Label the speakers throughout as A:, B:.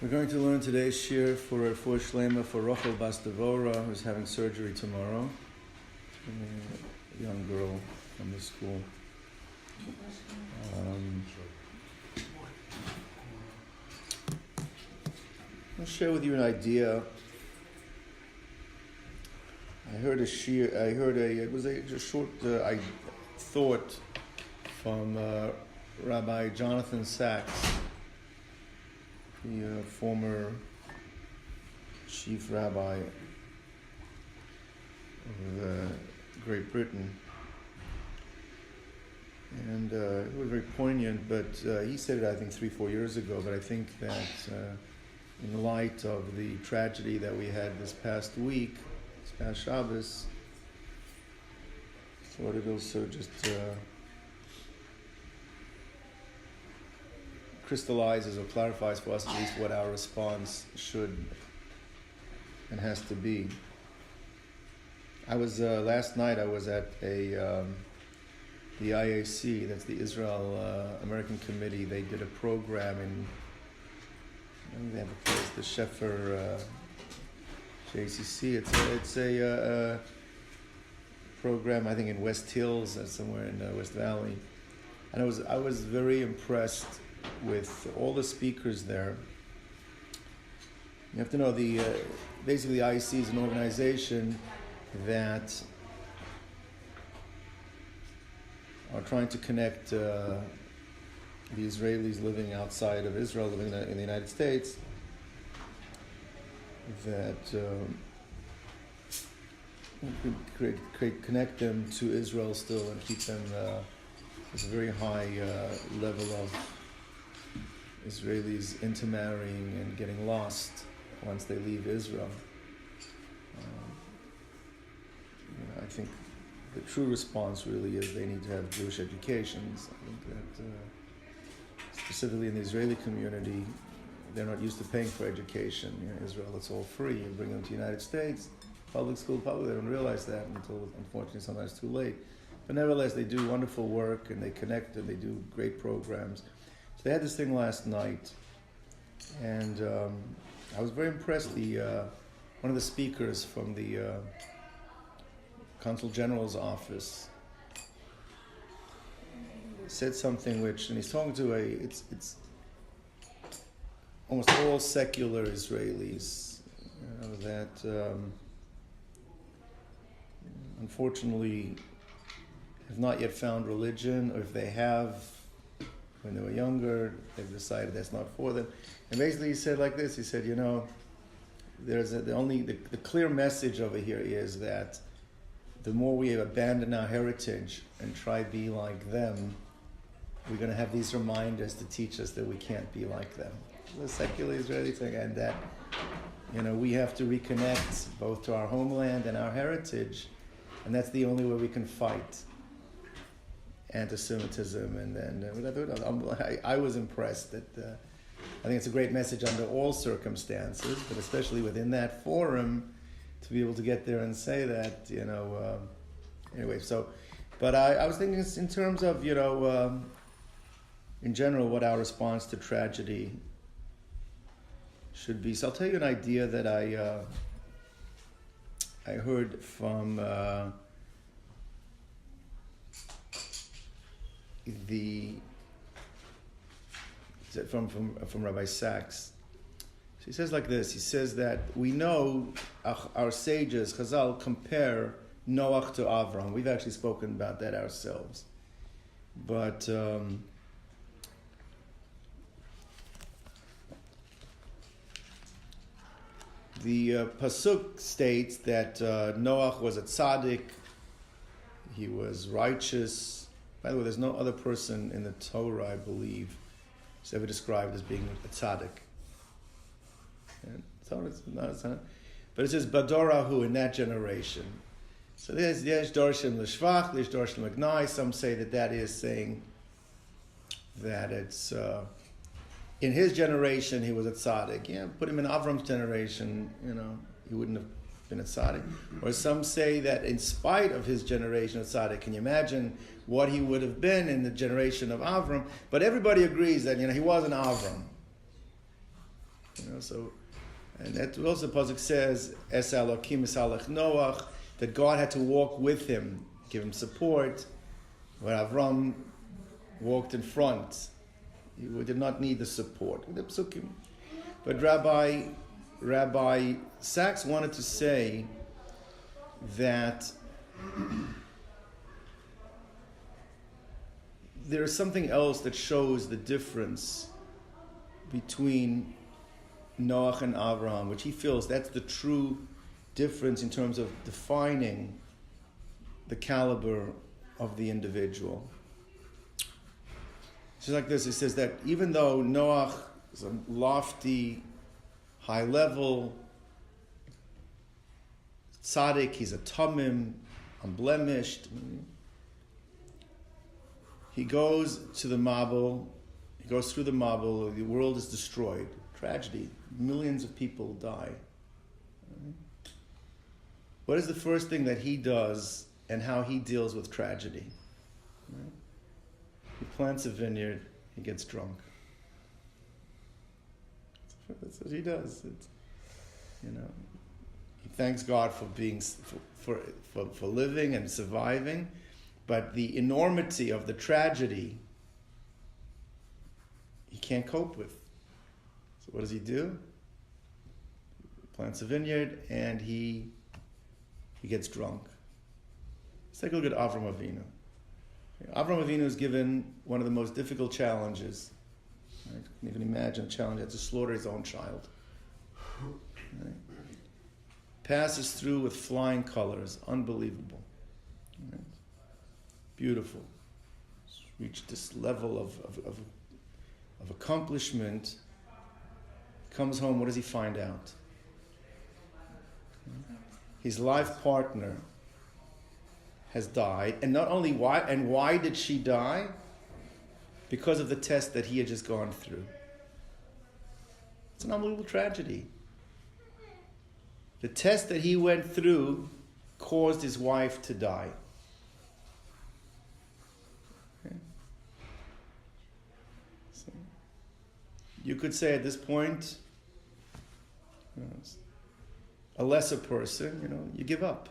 A: We're going to learn today's shir for Refuah Shlema for Rochel Bas Devora, who's having surgery tomorrow. A young girl from the school. I'll share with you an idea. I heard a short thought from Rabbi Jonathan Sachs, the former chief rabbi of Great Britain. And it was very poignant, but he said it, I think, 3-4 years ago, but I think that in light of the tragedy that we had this past week, this past Shabbos, I thought it also just crystallizes or clarifies for us at least what our response should and has to be. I was last night. I was at the IAC. That's the Israel American Committee. They did a program in. They have a place, the Shefer JCC. It's a program, I think, in West Hills, somewhere in West Valley, and I was very impressed with all the speakers there. You have to know basically the IEC is an organization that are trying to connect the Israelis living outside of Israel, living in the United States, that connect them to Israel still and keep them at a very high level of Israelis intermarrying and getting lost once they leave Israel. I think the true response really is they need to have Jewish educations. I think that specifically in the Israeli community, they're not used to paying for education. In Israel, it's all free. You bring them to the United States, public school, they don't realize that until, unfortunately, sometimes it's too late. But nevertheless, they do wonderful work and they connect and they do great programs. So they had this thing last night, and I was very impressed. One of the speakers from the Consul General's office said something which, and he's talking to it's almost all secular Israelis, that unfortunately have not yet found religion, or if they have, when they were younger, they've decided that's not for them. And basically he said like this, he said, the clear message over here is that the more we abandon our heritage and try to be like them, we're going to have these reminders to teach us that we can't be like them. The secular Israeli thing, and that, we have to reconnect both to our homeland and our heritage, and that's the only way we can fight anti-Semitism. And I was impressed that I think it's a great message under all circumstances, but especially within that forum, to be able to get there and say that, anyway. So, but I was thinking in terms of, in general, what our response to tragedy should be. So I'll tell you an idea that I heard from from Rabbi Sachs. So he says like this. He says that we know our sages, Chazal, compare Noach to Avram. We've actually spoken about that ourselves. But the Pasuk states that Noach was a tzaddik, he was righteous. By the way, there's no other person in the Torah, I believe, who's ever described as being a tzaddik. And Torah is not a tzaddik. But it says, Badorahu, in that generation. So there's Dorshim L'Shvach, there's Dorshim L'Gnai. Some say that is saying that it's in his generation he was a tzaddik. Yeah, put him in Avram's generation, he wouldn't have been a tzaddik. Or some say that in spite of his generation of tzaddik, can you imagine what he would have been in the generation of Avram? But everybody agrees that he wasn't Avram. So, and that also the pasuk says, "Es Elokim es alech Noach," that God had to walk with him, give him support. When Avram walked in front, he did not need the support. The psukim. But Rabbi Sachs wanted to say that there is something else that shows the difference between Noach and Abraham, which he feels that's the true difference in terms of defining the caliber of the individual. It's like this, he says that even though Noach is a lofty, high level, tzaddik, he's a tamim, unblemished, he goes to the Mabul, he goes through the Mabul, the world is destroyed. Tragedy. Millions of people die. What is the first thing that he does and how he deals with tragedy? He plants a vineyard, he gets drunk. That's what he does. He thanks God for being for living and surviving, but the enormity of the tragedy he can't cope with. So what does he do? He plants a vineyard and he gets drunk. Let's take a look at Avram Avinu. Avram Avinu is given one of the most difficult challenges. Right? You can imagine a challenge to slaughter his own child. Right? Passes through with flying colors, unbelievable. Right? Beautiful. Reached this level of accomplishment. Comes home, what does he find out? His life partner has died, and not only why did she die? Because of the test that he had just gone through. It's an unbelievable tragedy. The test that he went through caused his wife to die. Okay. So, you could say at this point, a lesser person, you give up.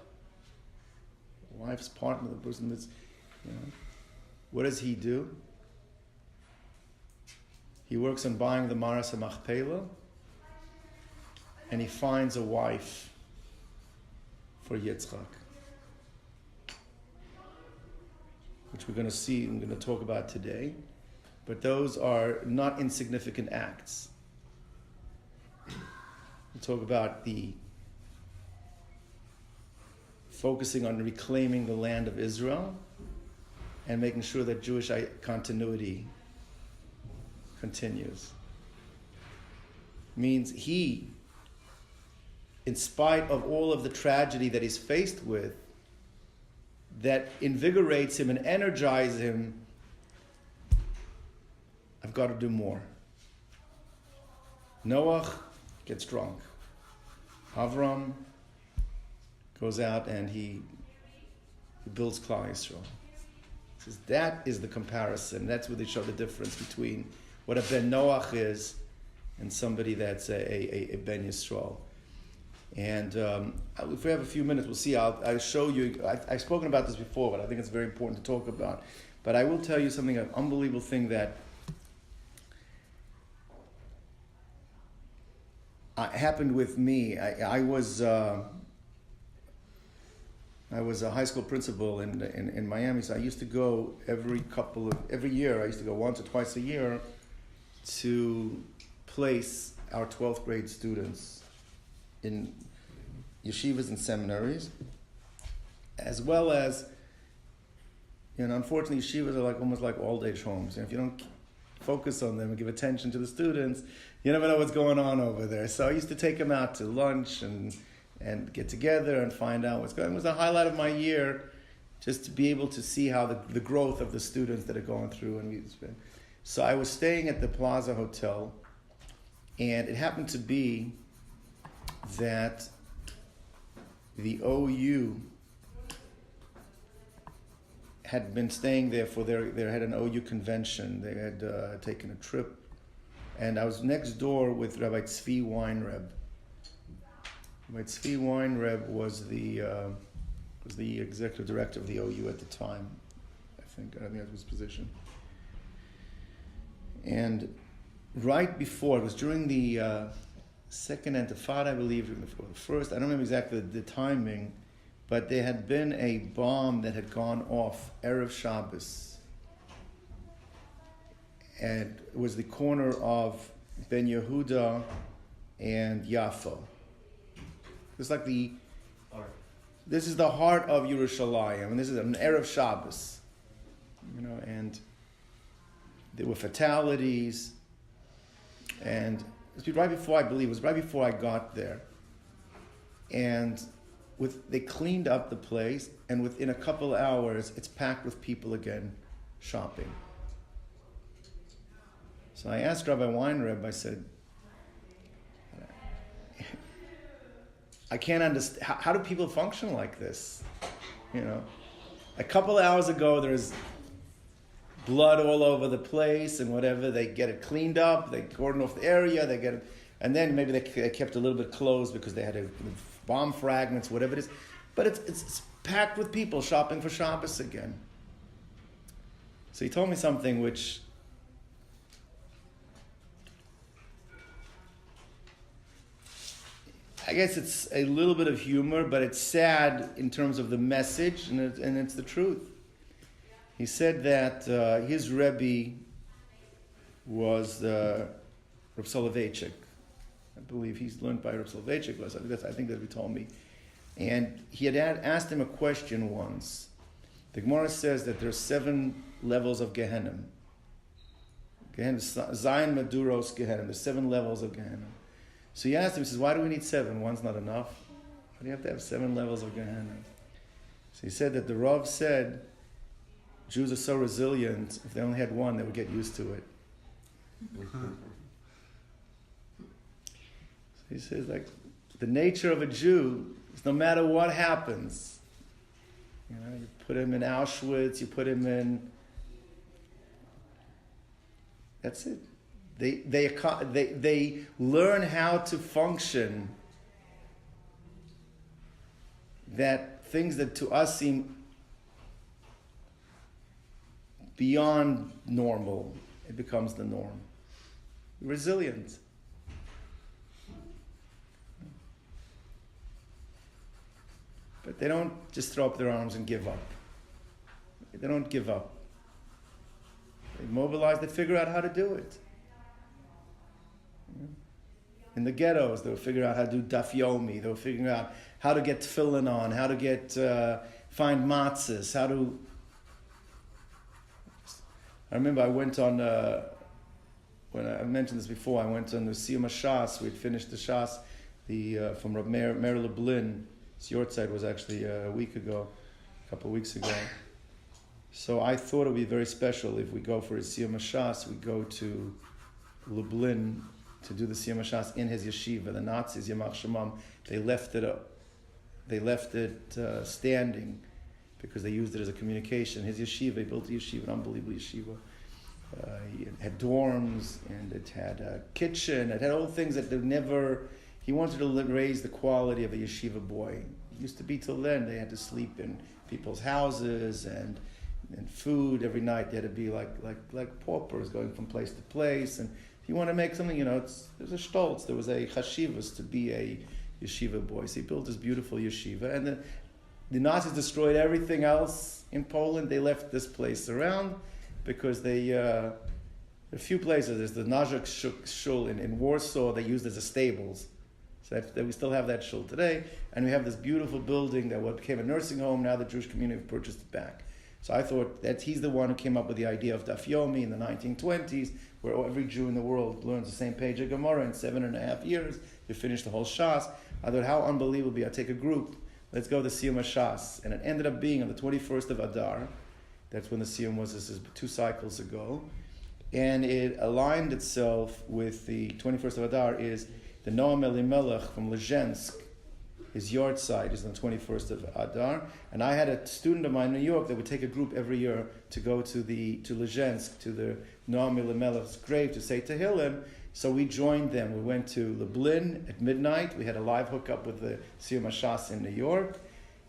A: Wife's partner, the person that's, what does he do? He works on buying the Maras of Machpelah, and he finds a wife for Yitzchak, which we're going to talk about today. But those are not insignificant acts. We talk about the focusing on reclaiming the land of Israel and making sure that Jewish continuity continues. Means he, in spite of all of the tragedy that he's faced with, that invigorates him and energizes him, I've got to do more. Noach gets drunk. Avram goes out and he builds Klal Yisrael. Says that is the comparison. That's where they show the difference between what a Ben Noach is and somebody that's a Ben Yisrael. And if we have a few minutes, we'll see. I'll show you. I've spoken about this before, but I think it's very important to talk about. But I will tell you something, an unbelievable thing that happened with me. I was a high school principal in Miami, so I used to go every year. I used to go once or twice a year to place our 12th grade students in yeshivas and seminaries, as well as, unfortunately, yeshivas are almost like old-age homes. If you don't focus on them and give attention to the students, you never know what's going on over there. So I used to take them out to lunch and get together and find out what's going on. It was a highlight of my year, just to be able to see how the growth of the students that are going through. So I was staying at the Plaza Hotel, and it happened to be that the OU had been staying there for they had an OU convention. They had taken a trip And I was next door with Rabbi Tzvi Weinreb. Rabbi Tzvi Weinreb was the executive director of the OU at the time. I think that was his position. And right before, it was during the second Intifada, I believe, before the first. I don't remember exactly the timing, but there had been a bomb that had gone off Erev Shabbos. And it was the corner of Ben Yehuda and Yafo. It's like this is the heart of Yerushalayim, and this is an Erev Shabbos, and there were fatalities, and it was right before I got there, and they cleaned up the place, and within a couple of hours, it's packed with people again, shopping. So I asked Rabbi Weinreb, I said, I can't understand, how do people function like this? A couple of hours ago, there's blood all over the place and whatever. They get it cleaned up, they cordon off the area, they get it, and then maybe they kept a little bit closed because they had bomb fragments, whatever it is. But it's packed with people shopping for Shabbos again. So he told me something which I guess it's a little bit of humor, but it's sad in terms of the message, and it's the truth. He said that his Rebbe was Reb Soloveitchik. I believe he's learned by Reb Soloveitchik. I think that's what he told me. And he had asked him a question once. The Gemara says that there's 7 levels of Gehenna. Zayin Maduros Gehenna. There's 7 levels of Gehenna. So he asked him, he says, why do we need 7? One's not enough. Why do you have to have 7 levels of Gehenna? So he said that the Rav said, Jews are so resilient, if they only had 1, they would get used to it. So he says, like, the nature of a Jew is no matter what happens. You put him in Auschwitz, you put him in... That's it. They learn how to function, that things that to us seem beyond normal, it becomes the norm. Resilient. But they don't just throw up their arms and give up. They don't give up. They mobilize, they figure out how to do it. In the ghettos, they were figuring out how to do daf yomi. They were figuring out how to get tefillin on, how to find matzahs, how to... I remember I went on, when I mentioned this before, I went on the Siyum HaShas. We'd finished the Shas from Rabbi Meir Lublin. His Yortzeit was actually a couple of weeks ago. So I thought it would be very special if we go for a Siyum HaShas, we go to Lublin to do the Siyum HaShas in his yeshiva. The Nazis, Yamach Shemam, they left it standing because they used it as a communication. His yeshiva, he built a yeshiva, an unbelievable yeshiva. It had dorms, and it had a kitchen, it had all things that they never... He wanted to raise the quality of a yeshiva boy. It used to be till then, they had to sleep in people's houses and food every night. They had to be like paupers going from place to place. And if you want to make something, there's a stolz. There was a chashivas to be a yeshiva boy. So he built this beautiful yeshiva. And the Nazis destroyed everything else in Poland. They left this place around because a few places. There's the Nazarek shul in Warsaw they used as a stables. So we still have that shul today. And we have this beautiful building that became a nursing home. Now the Jewish community have purchased it back. So I thought that he's the one who came up with the idea of daf yomi in the 1920s, where every Jew in the world learns the same page of Gemara in 7.5 years. You finish the whole Shas. I thought, how unbelievable. I take a group. Let's go to Siyum HaShas. And it ended up being on the 21st of Adar. That's when the Siyum was. This is 2 cycles ago. And it aligned itself with the 21st of Adar is the Noam Elimelech from Lezhensk. His Yortzeit is on the 21st of Adar. And I had a student of mine in New York that would take a group every year to go to Lezhensk, to the Noam Elimelech's grave to say Tehillim. So we joined them. We went to Lublin at midnight. We had a live hookup with the Siyum HaShas in New York.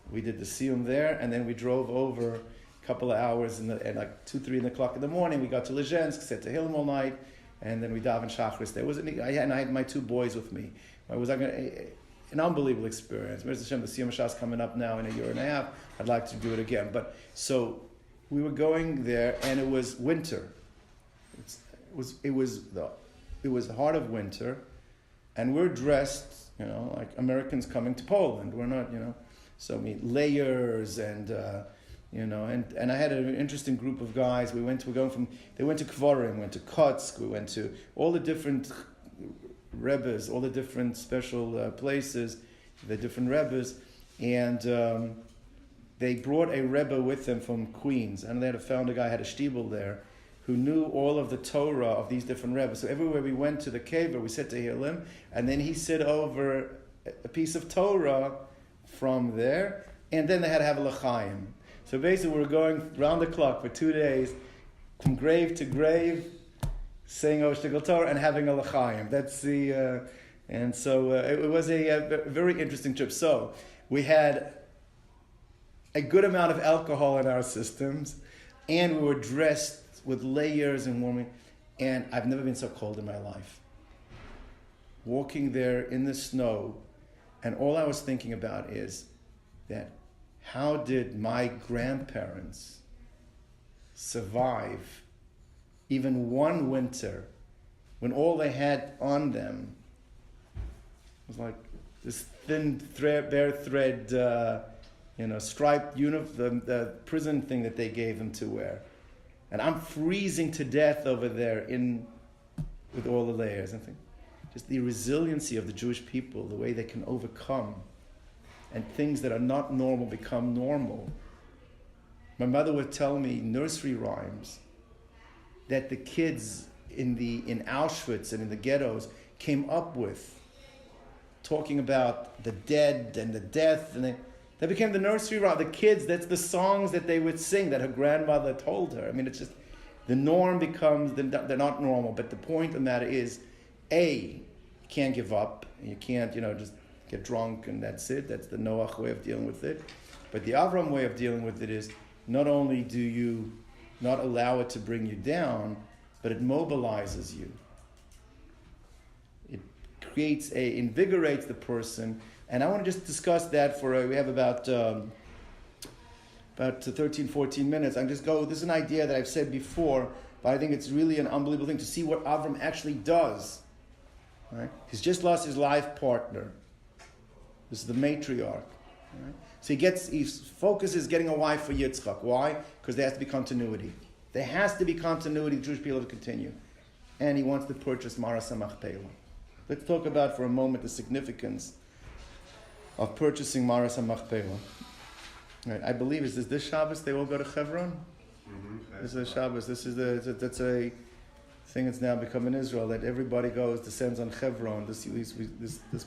A: We did the Siyum there, and then we drove over a couple of hours at like 2, 3 o'clock in the morning. We got to Lezhensk, sat to Hilm all night, and then we davened Shachris there. I had my 2 boys with me. It was like an unbelievable experience. Mirza Hashem, the Siyum HaShas coming up now in a year and a half. I'd like to do it again. But so we were going there, and it was winter. It was the heart of winter, and we're dressed, like Americans coming to Poland. We're not, so I mean layers and and I had an interesting group of guys. They went to Kvarim, went to Kotsk, we went to all the different Rebbes, all the different special places, the different Rebbes, and they brought a Rebbe with them from Queens, and they found a guy had a shtibel there who knew all of the Torah of these different Rebbes. So everywhere we went to the cave, we said to him, and then he said over a piece of Torah from there, and then they had to have a l'chaim. So basically, we were going round the clock for 2 days, from grave to grave, saying Oshtigel Torah and having a l'chaim. That's the, and so it was a very interesting trip. So we had a good amount of alcohol in our systems, and we were dressed with layers and warming, and I've never been so cold in my life. Walking there in the snow, and all I was thinking about is that how did my grandparents survive even one winter when all they had on them was like this thin bare thread, striped uniform, the prison thing that they gave them to wear. And I'm freezing to death over there with all the layers. I think just the resiliency of the Jewish people, the way they can overcome, and things that are not normal become normal. My mother would tell me nursery rhymes that the kids in Auschwitz and in the ghettos came up with, talking about the dead and the death, and that became the nursery rhyme. The kids, that's the songs that they would sing that her grandmother told her. I mean, it's just, the norm becomes, they're not normal. But the point of the matter is, you can't give up. You can't, just get drunk and that's it. That's the Noach way of dealing with it. But the Avram way of dealing with it is, not only do you not allow it to bring you down, but it mobilizes you. It invigorates the person. And I want to just discuss that we have about 13, 14 minutes. this is an idea that I've said before, but I think it's really an unbelievable thing to see what Avram actually does. Right? He's just lost his life partner. This is the matriarch. Right? So he focuses getting a wife for Yitzchak. Why? Because there has to be continuity. There has to be continuity, the Jewish people to continue. And he wants to purchase Maras Machpelah. Let's talk about for a moment the significance of purchasing Maras Machpelah. Right, I believe, is this Shabbos they all go to Hebron? Mm-hmm. This is Shabbos. That's a thing that's now become in Israel, that everybody descends on Hebron, this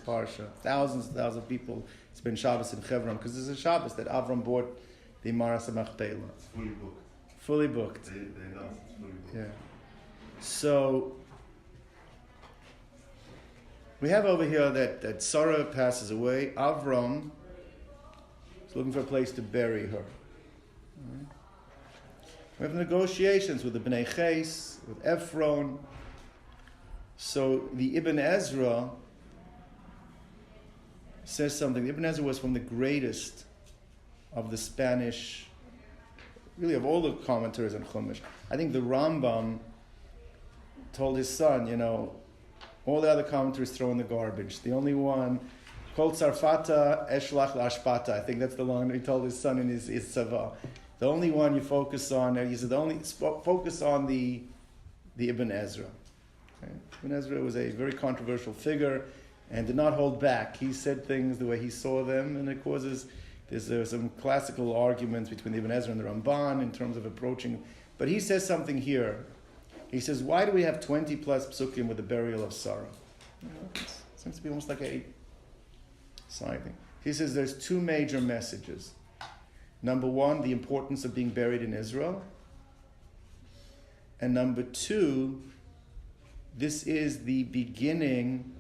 A: Parsha. Thousands and thousands of people spend Shabbos in Hebron, because this is a Shabbos that Avram bought the Maras Machpelah.
B: It's fully booked.
A: Fully booked.
B: They announced it's fully booked.
A: Yeah. So, we have over here that Sarah passes away. Avram is looking for a place to bury her. Right. We have negotiations with the Bnei Ches, with Ephron. So the Ibn Ezra says something. Ibn Ezra was from the greatest of the Spanish, really of all the commentators on Chumash. I think the Rambam told his son, all the other commentaries throw in the garbage. The only one, Kol Tzarfata Eshlach Lashpata. I think that's the line he told his son in his tzava. The only one you focus on, he said, focus on the Ibn Ezra. Okay? Ibn Ezra was a very controversial figure and did not hold back. He said things the way he saw them, and it causes, there's some classical arguments between Ibn Ezra and the Ramban in terms of approaching. But he says something here. He says, why do we have 20 plus psukim with the burial of Sarah? It seems to be almost like a side thing. He says there's 2 major messages. Number 1, the importance of being buried in Israel. And number 2, this is the beginning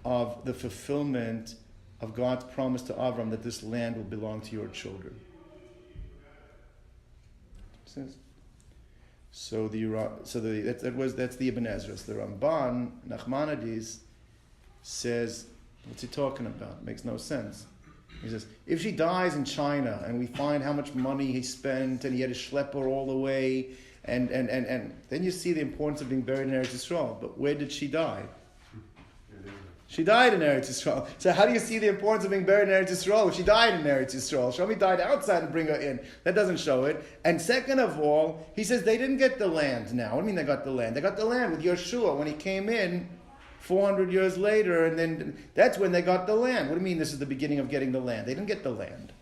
A: of the fulfillment of God's promise to Avram that this land will belong to your children. So that's the Ibn Ezra. The Ramban, Nachmanides, says, what's he talking about? Makes no sense. He says, if she dies in China and we find how much money he spent and he had to schlep her all the way, and then you see the importance of being buried in Eretz Yisrael. But where did she die? She died in Eretz Yisrael. So how do you see the importance of being buried in Eretz Yisrael if she died in Eretz Yisrael? Show me died outside and bring her in. That doesn't show it. And second of all, he says they didn't get the land now. What do you mean they got the land? They got the land with Yeshua when he came in 400 years later, and then that's when they got the land. What do you mean this is the beginning of getting the land? They didn't get the land.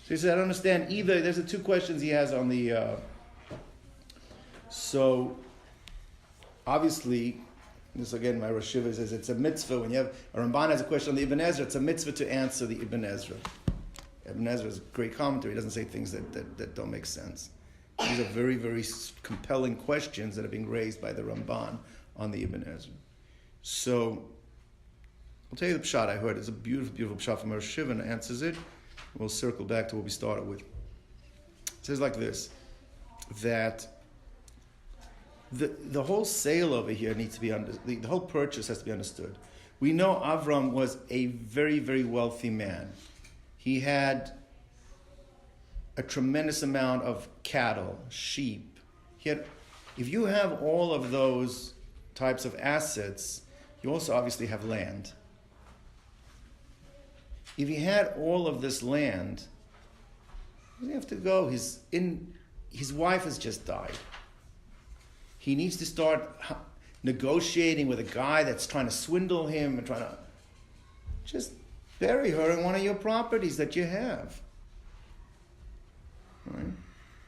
A: So he said, I don't understand either. There's the two questions he has on the... So, obviously... This again, my Rosh Hashiva says it's a mitzvah. When you have a Ramban has a question on the Ibn Ezra, it's a mitzvah to answer the Ibn Ezra. Ibn Ezra is a great commentary. He doesn't say things that don't make sense. These are very, very compelling questions that are being raised by the Ramban on the Ibn Ezra. So, I'll tell you the pshat I heard. It's a beautiful, beautiful pshat from Rosh Hashiva and answers it. We'll circle back to what we started with. It says like this, that the whole sale over here needs to be the whole purchase has to be understood. We know Avram was a very, very wealthy man. He had a tremendous amount of cattle, sheep. If you have all of those types of assets, you also obviously have land. If he had all of this land, where does he have to go? His wife has just died. He needs to start negotiating with a guy that's trying to swindle him and trying to just bury her in one of your properties that you have. Right?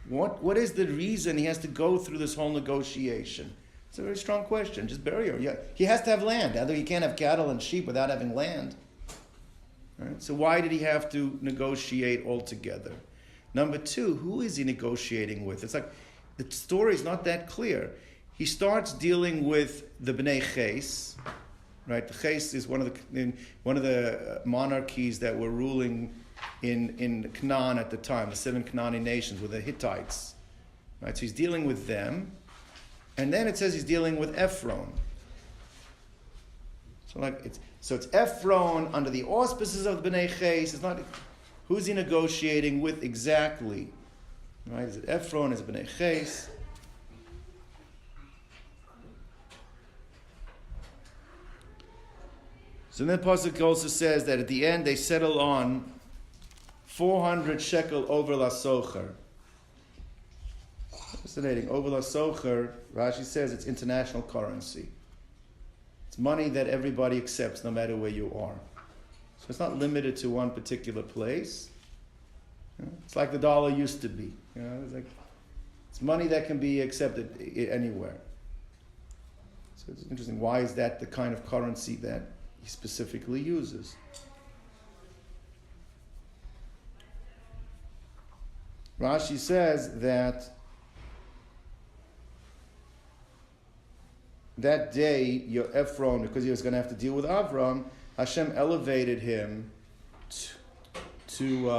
A: What is the reason he has to go through this whole negotiation? It's a very strong question. Just bury her. Yeah, he has to have land. Either he can't have cattle and sheep without having land. Right? So why did he have to negotiate altogether? Number two, who is he negotiating with? It's like the story is not that clear. He starts dealing with the Bnei Ches, right? The Ches is one of the monarchies that were ruling in Canaan at the time. The 7 Canaanite nations were the Hittites, right? So he's dealing with them, and then it says he's dealing with Ephron. So it's Ephron under the auspices of the Bnei Ches. It's not who's he negotiating with exactly. Right? Is it Ephron? Is it Bnei Ches? So then the Pasuk also says that at the end they settle on 400 shekel over la socher. Fascinating. Over la socher, Rashi says it's international currency. It's money that everybody accepts no matter where you are. So it's not limited to one particular place. It's like the dollar used to be. It's money that can be accepted anywhere. So it's interesting. Why is that the kind of currency that he specifically uses? Rashi says that day, Ephron, because he was going to have to deal with Avram, Hashem elevated him to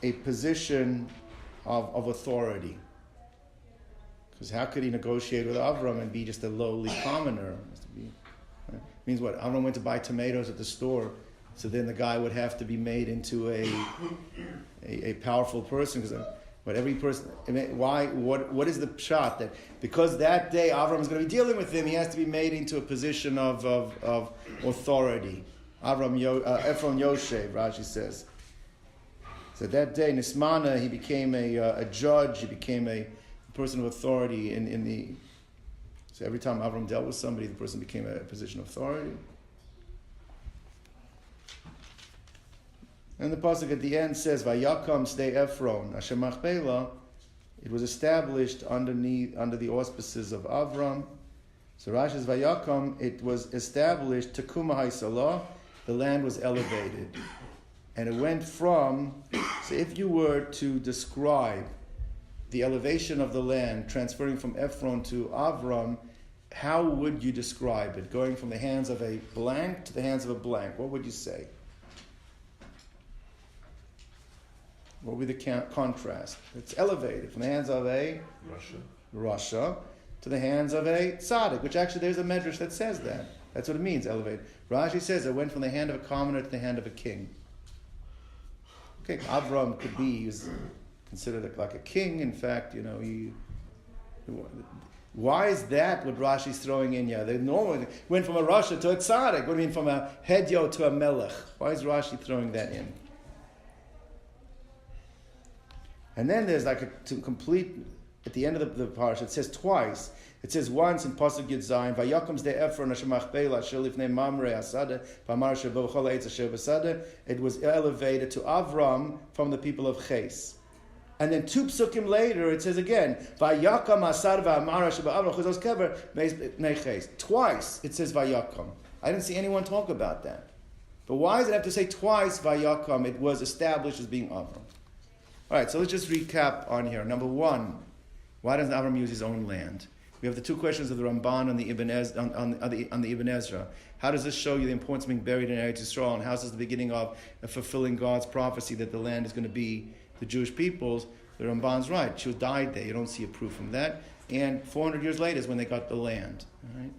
A: a position of authority. Because how could he negotiate with Avram and be just a lowly commoner? It means what? Avram went to buy tomatoes at the store, so then the guy would have to be made into a powerful person. But every person, why? What is the pshat that because that day Avram is going to be dealing with him, he has to be made into a position of authority. Ephron Yoshev, Rashi says. So that day, Nismana, he became a judge. He became a person of authority in the. So every time Avram dealt with somebody, the person became a position of authority. And the pasuk at the end says, "Vayakam stay Ephron, Asher Machpelah." It was established under the auspices of Avram. So Rashi says, "Vayakam." It was established. Tekuma Haisalah. The land was elevated, and it went from. So if you were to describe the elevation of the land, transferring from Ephron to Avram, how would you describe it? Going from the hands of a blank to the hands of a blank. What would you say? What would be the contrast? It's elevated from the hands of a Russia to the hands of a tzaddik, which actually there's a medrash that says that. That's what it means, elevated. Rashi says it went from the hand of a commoner to the hand of a king. Okay, Avram could be, he was considered like a king. In fact, why is that what Rashi's throwing in here? They normally went from a Russia to a tzaddik. What do you mean from a hedyo to a melech? Why is Rashi throwing that in? And then there's like to complete, at the end of the Parsha, it says twice. It says once in Pasuk Yud Zayin, Vayakom de Ephron asher Machpelah asher lifnei Mamre asada v'amar asher bo b'chol eitz asher b'sada. It was elevated to Avram from the people of Chayei. And then 2 psukim later, it says again, Vayakam asad v'amar asher b'avram chuzos kever b'nei Chayei. Twice it says Vayakom. I didn't see anyone talk about that. But why does it have to say twice Vayakom? It was established as being Avram. All right, so let's just recap on here. Number one, why doesn't Avram use his own land? We have the 2 questions of the Ramban on the Ibn Ezra. How does this show you the importance of being buried in Eretz Yisrael? And how is this the beginning of fulfilling God's prophecy that the land is going to be the Jewish people's? The Ramban's right. She died there. You don't see a proof from that. And 400 years later is when they got the land. All right?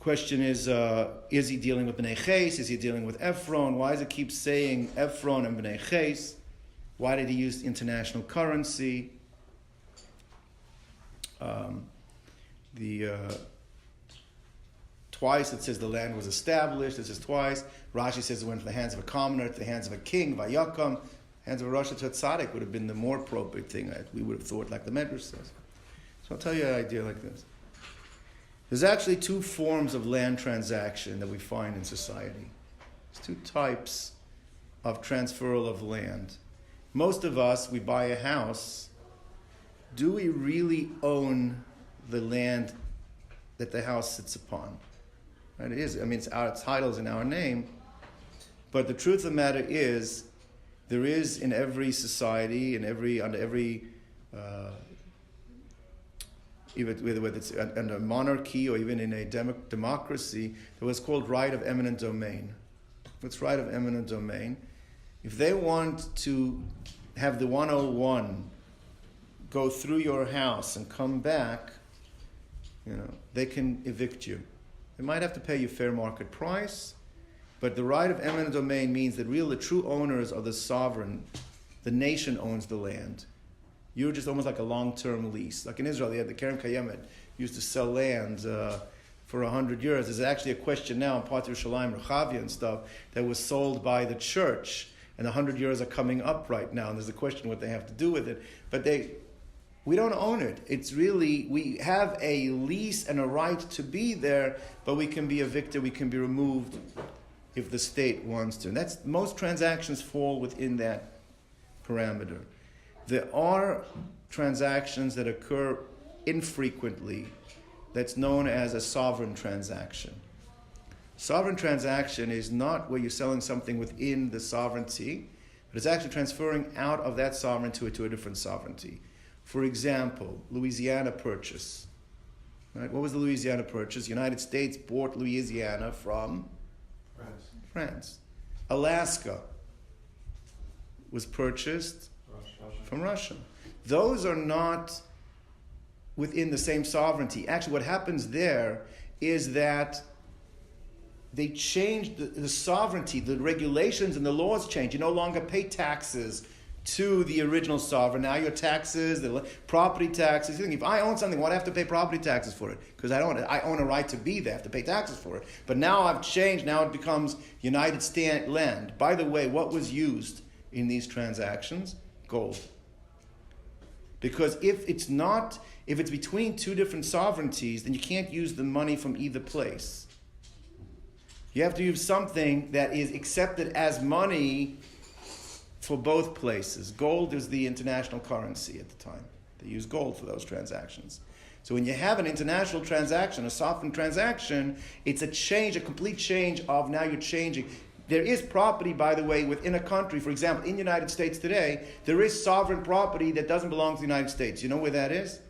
A: Question is he dealing with Bnei Ches? Is he dealing with Ephron? Why does it keep saying Ephron and Bnei Ches? Why did he use international currency? Twice it says the land was established. It says twice. Rashi says it went from the hands of a commoner to the hands of a king, Vayakam. Hands of a Russia to a tzaddik would have been the more appropriate thing. We would have thought, like the Medrash says. So I'll tell you an idea like this. There's actually 2 forms of land transaction that we find in society. There's 2 types of transferal of land. Most of us, we buy a house. Do we really own the land that the house sits upon? Right? It is. I mean, our title's in our name. But the truth of the matter is, there is in every society, under every, whether it's under a monarchy or even in a democracy, there was called right of eminent domain. What's right of eminent domain? If they want to have the 101 go through your house and come back, they can evict you. They might have to pay you fair market price, but the right of eminent domain means that the true owners are the sovereign. The nation owns the land. You're just almost like a long-term lease. Like in Israel, they had the Keren Kayemet used to sell land for 100 years. There's actually a question now in Part of Yerushalayim, Rechavia and stuff, that was sold by the church, and 100 years are coming up right now, and there's a question what they have to do with it. But we don't own it. It's really, we have a lease and a right to be there, but we can be evicted, we can be removed if the state wants to. And most transactions fall within that parameter. There are transactions that occur infrequently that's known as a sovereign transaction. Sovereign transaction is not where you're selling something within the sovereignty, but it's actually transferring out of that sovereignty to a different sovereignty. For example, Louisiana Purchase. Right? What was the Louisiana Purchase? The United States bought Louisiana from France. Alaska was purchased from Russia. Those are not within the same sovereignty. Actually, what happens there is that they change the sovereignty, the regulations and the laws change. You no longer pay taxes to the original sovereign. Now your taxes, the property taxes. You think, if I own something, why do I have to pay property taxes for it? Because I own a right to be there. I have to pay taxes for it. But now I've changed. Now it becomes United States land. By the way, what was used in these transactions? Gold. Because if it's between 2 different sovereignties, then you can't use the money from either place. You have to use something that is accepted as money for both places. Gold is the international currency at the time. They use gold for those transactions. So when you have an international transaction, a sovereign transaction, it's a change, a complete change of now you're changing. There is property, by the way, within a country. For example, in the United States today, there is sovereign property that doesn't belong to the United States. You know where that is?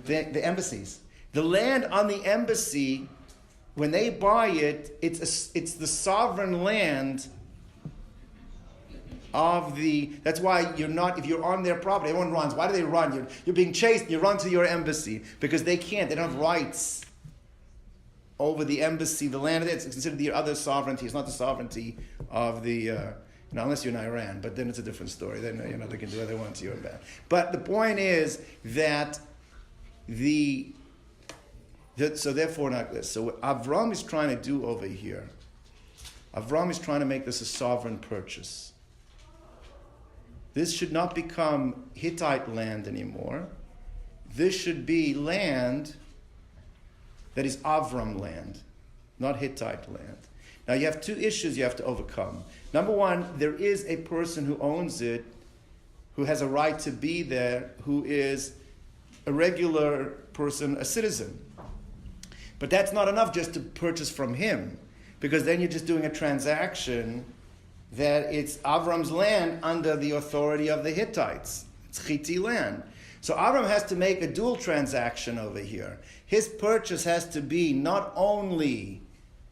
A: The embassies. The land on the embassy, when they buy it, it's the sovereign land of the. That's why you're not. If you're on their property, everyone runs. Why do they run? You're being chased. You run to your embassy because they can't. They don't have rights over the embassy. The land it's considered the other sovereignty. It's not the sovereignty of the. Unless you're in Iran, but then it's a different story. Then they can do what they want to you and that. But the point is that so therefore not this. So what Avram is trying to do over here, Avram is trying to make this a sovereign purchase. This should not become Hittite land anymore. This should be land that is Avram land, not Hittite land. Now you have two issues you have to overcome. Number one, there is a person who owns it, who has a right to be there, who is a regular person, a citizen. But that's not enough just to purchase from him, because then you're just doing a transaction that it's Avram's land under the authority of the Hittites. It's Hittite land. So Avram has to make a dual transaction over here. His purchase has to be not only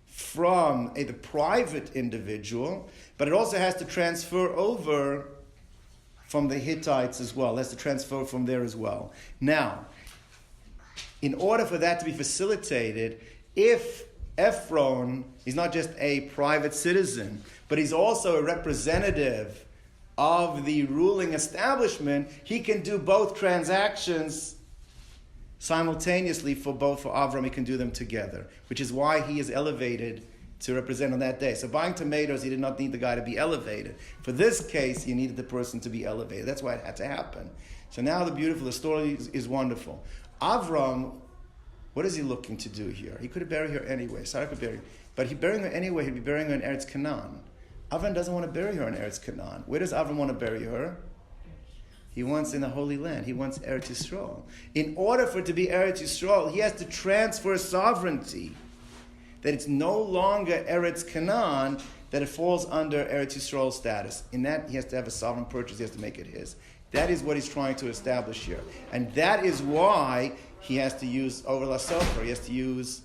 A: from the private individual, but it also has to transfer over from the Hittites as well. It has to transfer from there as well. Now, in order for that to be facilitated, if Ephron is not just a private citizen, but he's also a representative of the ruling establishment, he can do both transactions simultaneously for Avram. He can do them together, which is why he is elevated to represent on that day. So buying tomatoes, he did not need the guy to be elevated. For this case, you needed the person to be elevated. That's why it had to happen. So now the story is wonderful. Avram, what is he looking to do here? He could have buried her anyway. Sarah could bury her. But he burying her anyway, he'd be burying her in Eretz Canaan. Avram doesn't want to bury her in Eretz Canaan. Where does Avram want to bury her? He wants in the Holy Land. He wants Eretz Yisrael. In order for it to be Eretz Yisrael, he has to transfer sovereignty. That it's no longer Eretz Canaan, that it falls under Eretz Yisrael status. In that, he has to have a sovereign purchase. He has to make it his. That is what he's trying to establish here. And that is why he has to use over la sofer. He has to use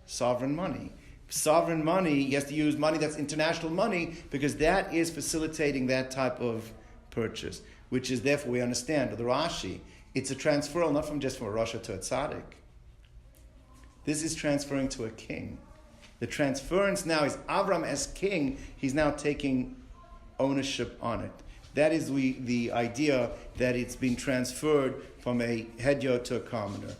A: sovereign money. Sovereign money, he has to use money that's international money, because that is facilitating that type of purchase. Which is, therefore, we understand, the Rashi, it's a transferal not from just from a Rasha to a tzaddik. This is transferring to a king. The transference now is Avram as king, he's now taking ownership on it. That is the idea that it's been transferred from a hedyot to a commoner.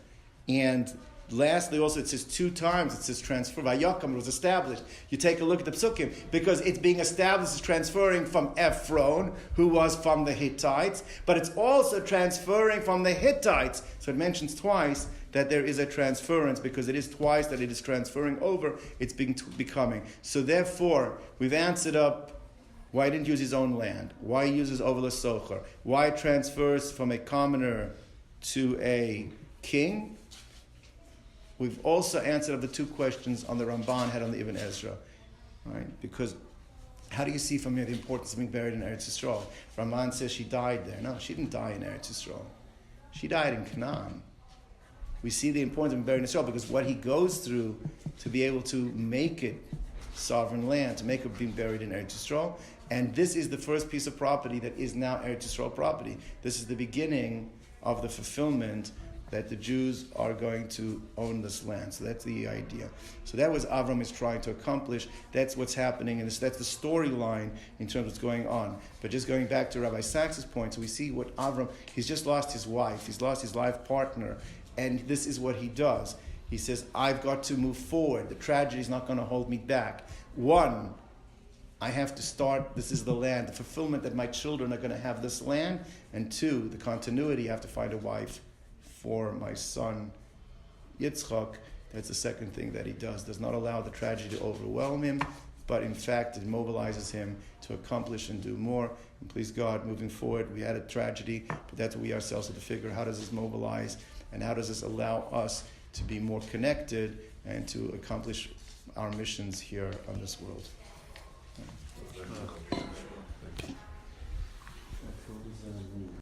A: And lastly, also, it says 2 times, it says transfer. Vayakam, it was established. You take a look at the psukim, because it's being established as transferring from Ephron, who was from the Hittites, but it's also transferring from the Hittites. So it mentions twice that there is a transference, because it is twice that it is transferring over, it's becoming. So therefore, we've answered up why he didn't use his own land, why he uses over the socher, why it transfers from a commoner to a king. We've also answered up the 2 questions on the Ramban had on the Ibn Ezra, right? Because how do you see from here the importance of being buried in Eretz Yisrael? Ramban says she died there. No, she didn't die in Eretz Yisrael. She died in Canaan. We see the importance of being buried in Israel because what he goes through to be able to make it sovereign land, to make it being buried in Eretz Yisrael. And this is the first piece of property that is now Eretz Yisrael property. This is the beginning of the fulfillment that the Jews are going to own this land. So that's the idea. So that was Avram is trying to accomplish. That's what's happening, and that's the storyline in terms of what's going on. But just going back to Rabbi Sachs's point, so we see what Avram, he's just lost his wife, he's lost his life partner, and this is what he does. He says, I've got to move forward. The tragedy is not going to hold me back. 1, I have to start, this is the land, the fulfillment that my children are going to have this land. And 2, the continuity, I have to find a wife for my son Yitzchak. That's the second thing that he does not allow the tragedy to overwhelm him, but in fact it mobilizes him to accomplish and do more. And please God, moving forward, we had a tragedy, but that's what we ourselves have to figure, how does this mobilize, and how does this allow us to be more connected and to accomplish our missions here on this world.